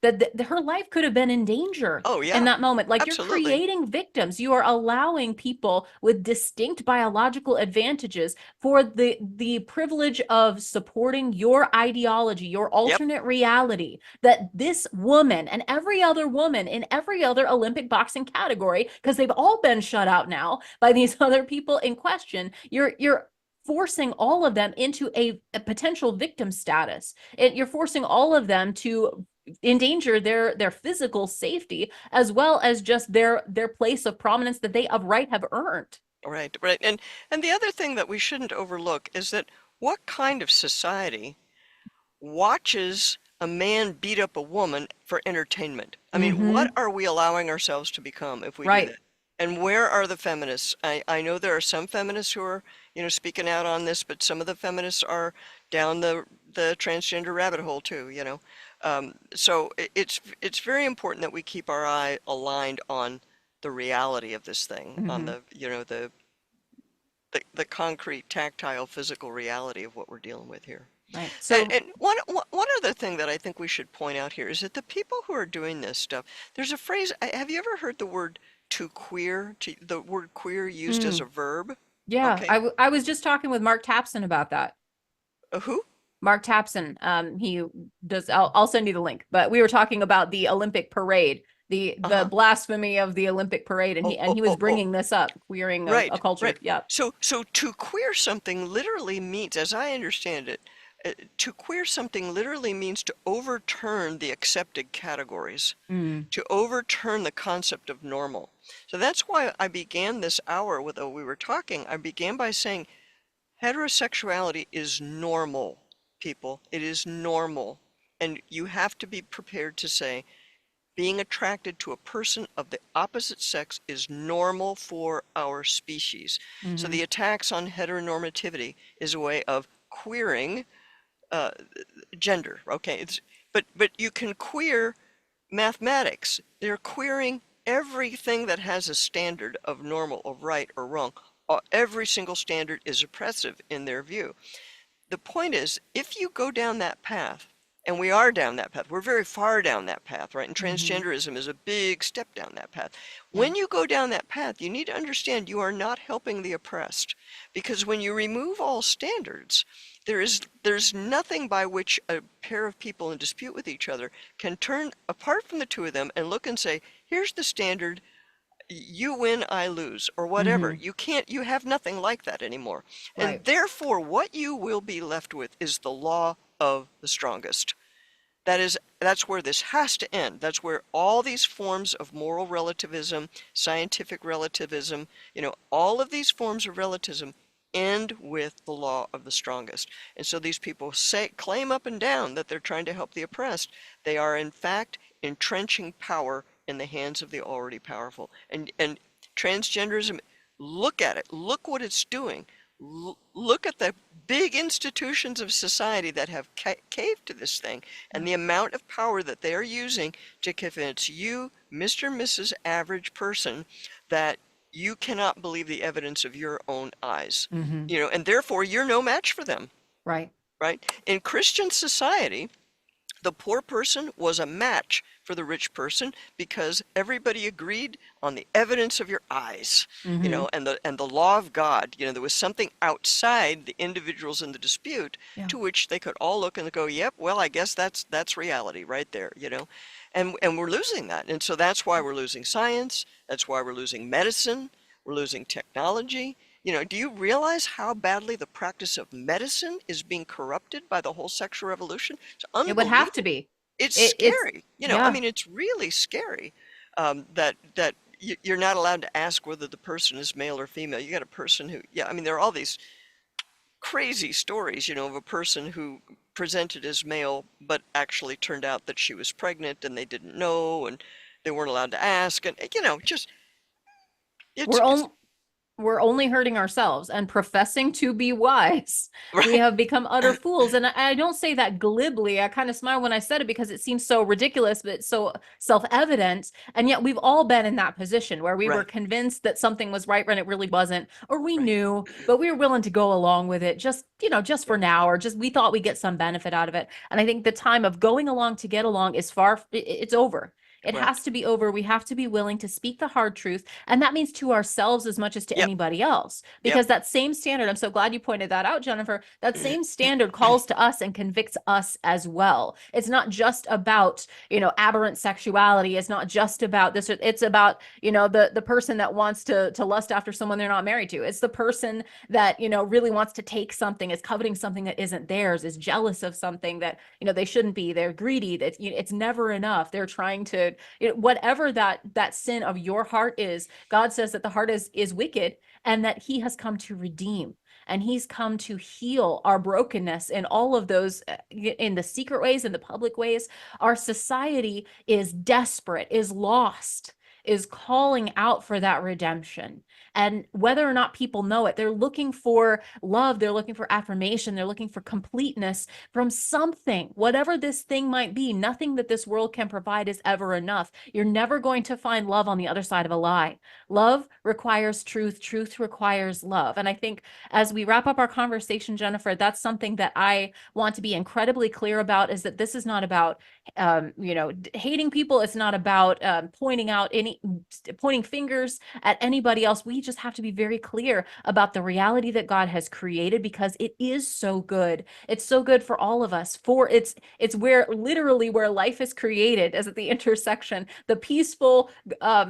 that her life could have been in danger Oh, in yeah. that moment. Like, you're Absolutely. creating victims. You are allowing people with distinct biological advantages for the privilege of supporting your ideology, your Yep. alternate reality, that this woman and every other woman in every other Olympic boxing category, because they've all been shut out now by these other people in question, you're forcing all of them into a potential victim status. You're forcing all of them to endanger their physical safety, as well as just their place of prominence that they of right have earned. Right. Right. And the other thing that we shouldn't overlook is that what kind of society watches a man beat up a woman for entertainment? I mean, what Mm-hmm. are we allowing ourselves to become if we do Right. that? And where are the feminists? I know there are some feminists who are, speaking out on this, but some of the feminists are down the transgender rabbit hole too. So it's very important that we keep our eye aligned on the reality of this thing, on Mm-hmm. the concrete, tactile, physical reality of what we're dealing with here. Right. And, So and one other thing that I think we should point out here is that the people who are doing this stuff, there's a phrase, have you ever heard the word the word queer used as mm, a verb? yeah, Okay. I was just talking with Mark Tapson about that. Who? Mark Tapson, he does. I'll send you the link. But we were talking about the Olympic parade, the Uh-huh. blasphemy of the Olympic parade, and Oh, he oh, was oh, oh. bringing this up, queering of a Right, culture. right. Yeah. So to queer something literally means, as I understand it, to queer something literally means to overturn the accepted categories, Mm, to overturn the concept of normal. So that's why I began this hour with, we were talking, I began by saying heterosexuality is normal, people. It is normal. And you have to be prepared to say being attracted to a person of the opposite sex is normal for our species. So mm-hmm. the attacks on heteronormativity is a way of queering uh, gender. Okay, but you can queer mathematics. They're queering everything that has a standard of normal, of right or wrong. Every single standard is oppressive in their view. The point is, if you go down that path, and we are down that path, we're very far down that path, right? And Mm-hmm. transgenderism is a big step down that path. Yeah. When you go down that path, you need to understand you are not helping the oppressed. Because when you remove all standards, there's nothing by which a pair of people in dispute with each other can turn apart from the two of them and look and say, here's the standard, you win, I lose, or whatever. Mm-hmm. You have nothing like that anymore. And Right. therefore, what you will be left with is the law of the strongest. That's where this has to end. That's where all these forms of moral relativism, scientific relativism, all of these forms of relativism end with the law of the strongest. And so these people claim up and down that they're trying to help the oppressed. They are in fact entrenching power in the hands of the already powerful. And transgenderism, look at it. Look what it's doing. Look at the big institutions of society that have caved to this thing Yeah. and the amount of power that they are using to convince you, Mr. and Mrs. Average Person, that you cannot believe the evidence of your own eyes. Mm-hmm. And therefore you're no match for them, Right. right? In Christian society, the poor person was a match for the rich person because everybody agreed on the evidence of your eyes, Mm-hmm. and the law of God. There was something outside the individuals in the dispute Yeah. to which they could all look and go, "Yep, well, I guess that's reality right there." And we're losing that, and so that's why we're losing science. That's why we're losing medicine. We're losing technology. Do you realize how badly the practice of medicine is being corrupted by the whole sexual revolution? It's It would have to unbelievable. be. It's It's scary. I yeah. mean, it's really scary that you're not allowed to ask whether the person is male or female. You got a person who, yeah, I mean, there are all these crazy stories, of a person who presented as male, but actually turned out that she was pregnant and they didn't know and they weren't allowed to ask. And, just, We're it's only we're only hurting ourselves and professing to be wise. We right, have become utter fools. And I don't say that glibly. I kind of smile when I said it because it seems so ridiculous, but it's so self-evident. And yet we've all been in that position where we were right, convinced that something was right when it really wasn't, or we right. knew, but we were willing to go along with it just, just Yeah, for now, or just we thought we'd get some benefit out of it. And I think the time of going along to get along is it's over. It well, has to be over. We have to be willing to speak the hard truth. And that means to ourselves as much as to yep, anybody else. yep. Because that same standard, I'm so glad you pointed that out, Jennifer, that same standard calls to us and convicts us as well. It's not just about, aberrant sexuality. It's not just about this. It's about, the person that wants to lust after someone they're not married to. It's the person that, really wants to take something, is coveting something that isn't theirs, is jealous of something that, they shouldn't be. They're greedy. That it's never enough. They're trying to, whatever that sin of your heart is, God says that the heart is wicked and that he has come to redeem, and he's come to heal our brokenness in all of those, in the secret ways, in the public ways. Our society is desperate, is lost, is calling out for that redemption. And whether or not people know it, they're looking for love, they're looking for affirmation, they're looking for completeness from something, whatever this thing might be. Nothing that this world can provide is ever enough. You're never going to find love on the other side of a lie. Love requires truth, truth requires love. And I think as we wrap up our conversation, Jennifer, that's something that I want to be incredibly clear about, is that this is not about hating people. It's not about pointing fingers at anybody else. We just have to be very clear about the reality that God has created, because it is so good. It's so good for all of us. For it's where literally where life is created, as at the intersection. The peaceful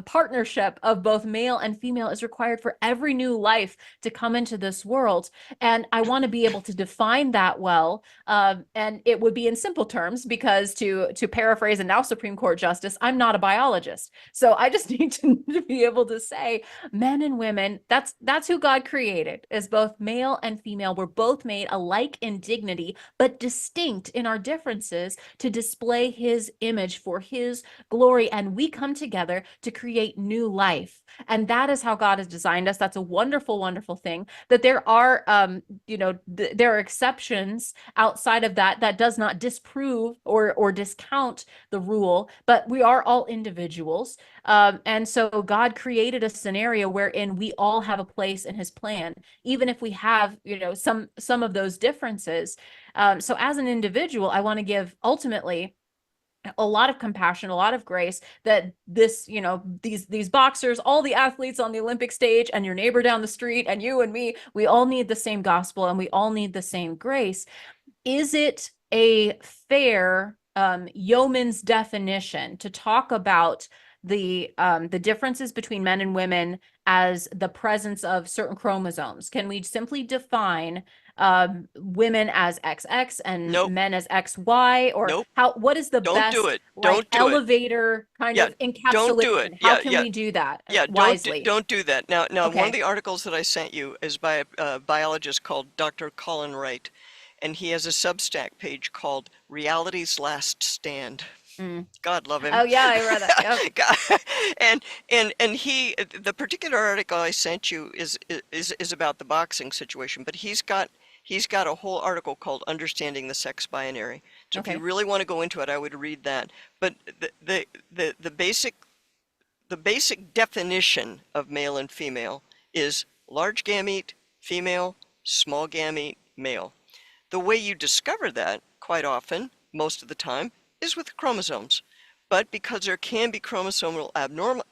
partnership of both male and female is required for every new life to come into this world. And I want to be able to define that well. And it would be in simple terms, because to paraphrase a now Supreme Court justice, I'm not a biologist. So I just need to be able to say men and women, that's who God created, as both male and female. We're both made alike in dignity, but distinct in our differences to display his image for his glory. And we come together to create new life. And that is how God has designed us. That's a wonderful, wonderful thing. That there are, there are exceptions outside of that. That does not disprove or discount the rule, but we are all individuals. And so God created a scenario wherein we all have a place in his plan, even if we have, some of those differences. So as an individual, I want to give ultimately a lot of compassion, a lot of grace, that this, these boxers, all the athletes on the Olympic stage, and your neighbor down the street, and you and me, we all need the same gospel, and we all need the same grace. Is it a fair yeoman's definition to talk about the differences between men and women as the presence of certain chromosomes? Can we simply define women as XX and Nope, men as XY? Or nope. what is the Don't do best, it. like, Don't do it. elevator kind Yeah, of don't do it. encapsulation? How Yeah, can yeah, we do that yeah. wisely? Don't do that. Now, one of Okay. the articles that I sent you is by a biologist called Dr. Colin Wright, and he has a Substack page called "Reality's Last Stand." Mm. God love him. Oh yeah, I read that. Yep. God, and the particular article I sent you is about the boxing situation, but he's got a whole article called "Understanding the Sex Binary." So if you Okay. really want to go into it, I would read that. But the basic definition of male and female is large gamete, female, small gamete, male. The way you discover that, quite often, most of the time, is with chromosomes. But because there can be chromosomal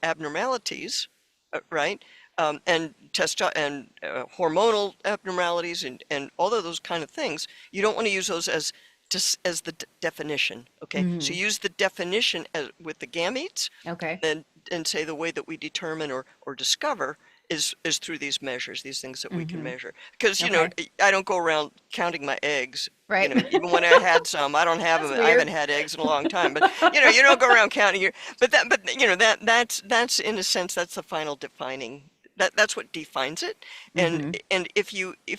abnormalities, right, and hormonal abnormalities, and all of those kind of things, you don't want to use those as just as the definition. Okay, so Mm. use the definition with the gametes, Okay. and say the way that we determine or discover is through these measures, these things that we can Mm-hmm. measure. Because, Okay. I don't go around counting my eggs. Right. Even when I had some, I don't have That's them. I haven't weird. had eggs in a long time. But you don't go around counting your. But that's in a sense that's the final defining. That's what defines it. And Mm-hmm. and if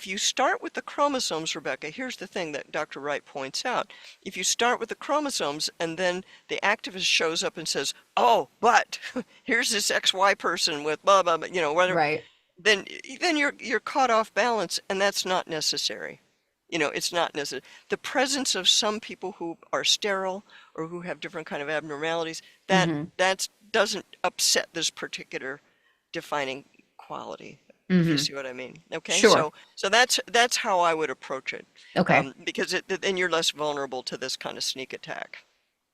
you start with the chromosomes, Rebecca, here's the thing that Dr. Wright points out. If you start with the chromosomes and then the activist shows up and says, "Oh, but here's this XY person with blah blah, blah," whether Right. then you're caught off balance, and that's not necessary. It's not necessary. The presence of some people who are sterile or who have different kind of abnormalities, Mm-hmm. that doesn't upset this particular defining quality, if you Mm-hmm. see what I mean. Okay, Sure. so that's how I would approach it, Okay. because then you're less vulnerable to this kind of sneak attack.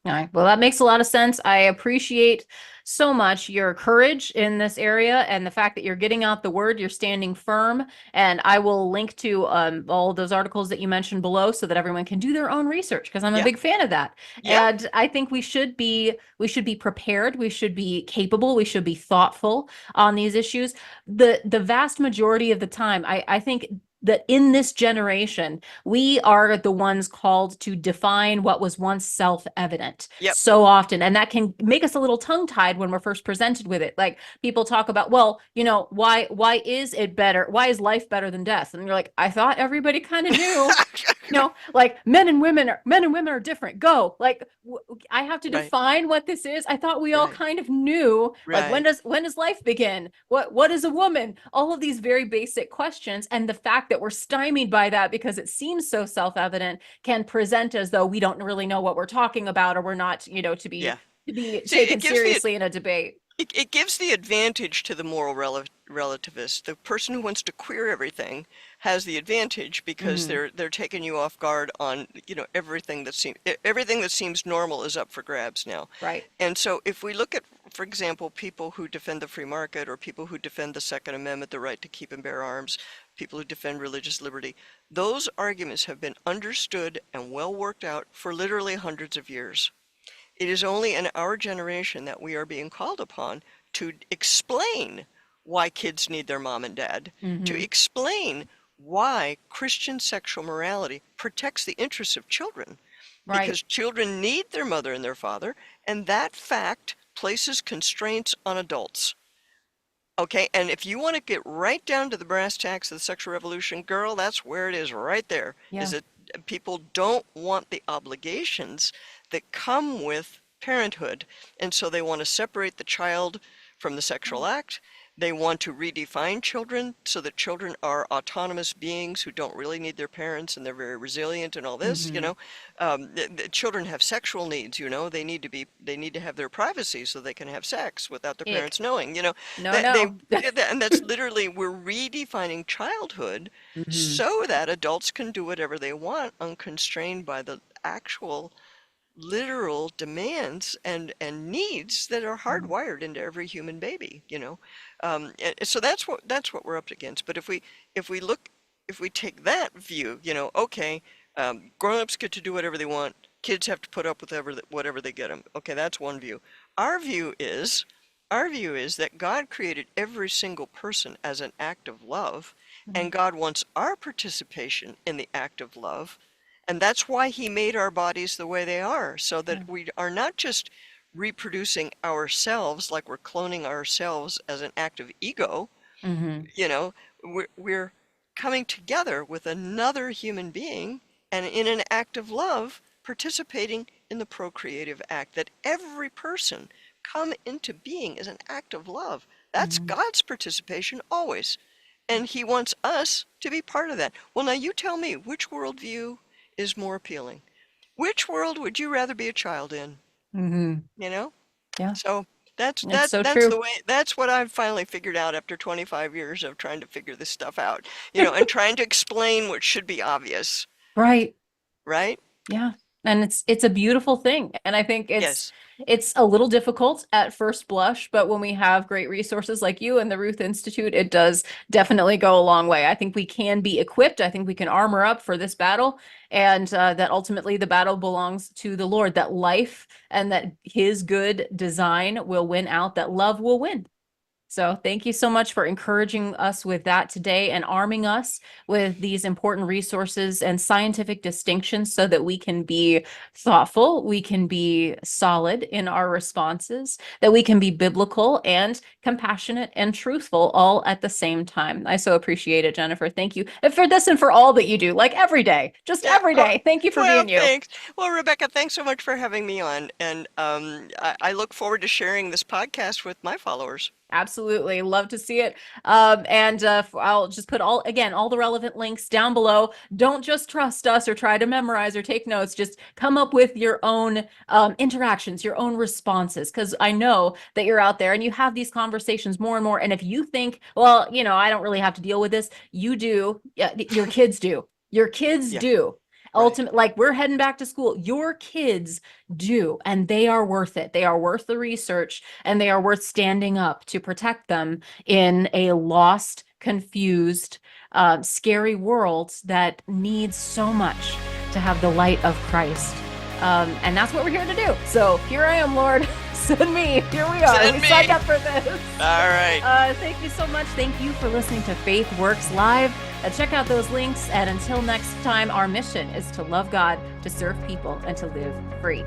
All right. Well, that makes a lot of sense. I appreciate so much your courage in this area and the fact that you're getting out the word, you're standing firm. And I will link to all those articles that you mentioned below so that everyone can do their own research because I'm a Yep, big fan of that. yep, And I think we should be prepared, we should be capable, we should be thoughtful on these issues. The vast majority of the time, I think that in this generation, we are the ones called to define what was once self-evident yep, so often. And that can make us a little tongue-tied when we're first presented with it. Like people talk about, well, why is it better? Why is life better than death? And you're like, I thought everybody kind of knew. Like men and women are different. Go. Like I have to right, define what this is. I thought we all right, kind of knew. Like when right. does life begin? What is a woman? All of these very basic questions, and the fact that we're stymied by that because it seems so self-evident can present as though we don't really know what we're talking about, or we're not, to be Yeah. to be See, taken seriously in a debate. it gives the advantage to the moral relativist. The person who wants to queer everything has the advantage because Hmm. they're taking you off guard on, everything that seems normal is up for grabs now. Right. And so if we look at, for example, people who defend the free market or people who defend the Second Amendment, the right to keep and bear arms, people who defend religious liberty, those arguments have been understood and well worked out for literally hundreds of years. It is only in our generation that we are being called upon to explain why kids need their mom and dad, to Hmm. explain why Christian sexual morality protects the interests of children, Right. because children need their mother and their father, and that fact places constraints on adults. Okay, and if you want to get right down to the brass tacks of the sexual revolution, girl, that's where it is right there. Is Yeah. that people don't want the obligations that come with parenthood, and so they want to separate the child from the sexual act. They want to redefine children so that children are autonomous beings who don't really need their parents and they're very resilient and all this, Hmm. the children have sexual needs, they need to have their privacy so they can have sex without their Ick. parents knowing, No, that they no. and that's literally we're redefining childhood Hmm. so that adults can do whatever they want unconstrained by the actual literal demands and needs that are hardwired into every human baby. And so that's what we're up against. But if we take that view, okay, grown-ups get to do whatever they want, kids have to put up with whatever they get them. Okay, that's one view. Our view is our view is that God created every single person as an act of love, and God wants our participation in the act of love. And that's why he made our bodies the way they are, so that we are not just reproducing ourselves like we're cloning ourselves as an act of ego, Hmm. you know, we're coming together with another human being and in an act of love, participating in the procreative act. That every person come into being is an act of love. That's Hmm. God's participation always. And he wants us to be part of that. Well, now you tell me, which worldview is more appealing? Which world would you rather be a child in? Hmm. You know? Yeah. So that's It's that so that's the true. way that's what I've finally figured out after 25 years of trying to figure this stuff out. And trying to explain what should be obvious, Right. right? Yeah. And it's a beautiful thing. And I think it's Yes. it's a little difficult at first blush, but when we have great resources like you and the Ruth Institute, it does definitely go a long way. I think we can be equipped. I think we can armor up for this battle, and that ultimately the battle belongs to the Lord, that life and that his good design will win out, that love will win. So thank you so much for encouraging us with that today and arming us with these important resources and scientific distinctions so that we can be thoughtful, we can be solid in our responses, that we can be biblical and compassionate and truthful all at the same time. I so appreciate it, Jennifer. Thank you for this and for all that you do, like every day, just Yeah. every day. Thank you for Well, being you. thanks. Well, Rebecca, thanks so much for having me on. And I look forward to sharing this podcast with my followers. Absolutely. Love to see it. I'll just put all the relevant links down below. Don't just trust us or try to memorize or take notes. Just come up with your own interactions, your own responses, because I know that you're out there and you have these conversations more and more. And if you think, well, I don't really have to deal with this, you do. Yeah, your kids do. Your kids Yeah, do. right. Ultimately, like we're heading back to school, your kids do, and they are worth it. They are worth the research, and they are worth standing up to protect them in a lost, confused, scary world that needs so much to have the light of Christ. And that's what we're here to do. So here I am, Lord. Send me. Here we are. Send we me. signed up for this. All right. Thank you so much. Thank you for listening to Faith Works Live. Check out those links. And until next time, our mission is to love God, to serve people, and to live free.